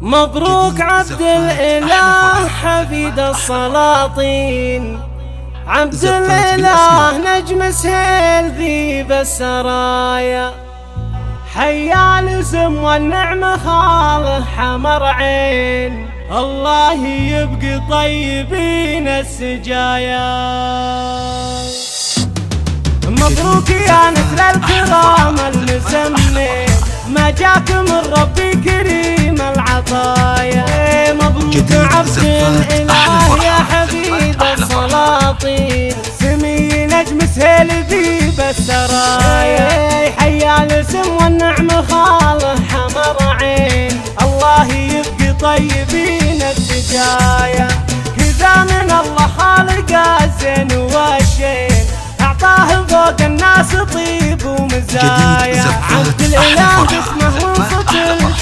مبروك عبد الإله حفيد السلاطين، عبد الإله نجم سهيل ذيب السرايا، حيا الاسم والنعمة خاله حمر عين، الله يبقي طيبين السجايا. مبروك يا نسل الكرام المسمين، ما جاك من ربي كريم العطايا. مبروك عبد الإله يا حفيد السلاطين، سمي نجم سهيل ذيب السرايا، حيا الاسم والنعمة خاله حمر عين، الله يبقي طيبين السجايا. كذا من الله خالق الزين والشين، أعطاه فوق الناس طيب ومزايا. عبد الإله اسمه وانصت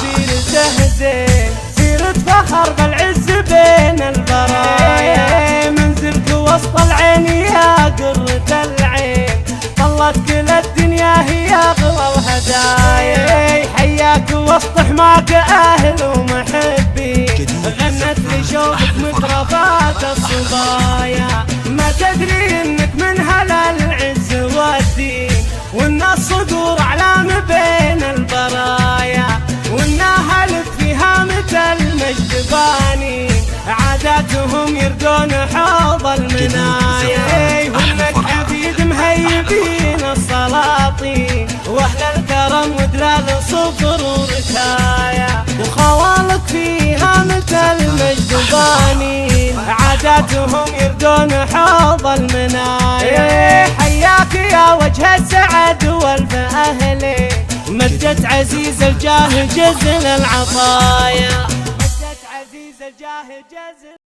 سيرته زين، سيرة فخر بالعز بين البرايا. منزلك وسط العين يا قرة العين، طلت كل الدنيا هي أغلى الهدايا. حياك وسط حماك أهل ومحبين، غنت لشوقك مطربات الصبايا. ما تدري انك من هل العز والدين، وان الصدور اعلام بين البرايا، وان اهلك فيها مثل المجد بانين، عاداتهم يردون حوض المنايا. وانك حفيد مهيبين السلاطين، واهل الكرم ودلال صفر ورثايا، وخوالك فيها مثل المجد بانين، عاداتهم يردون حوض المنايا. حياك يا وجه السعد والف أهلي، مجدت عزيز الجاه جزل العطايا، مجدت عزيز الجاه جزل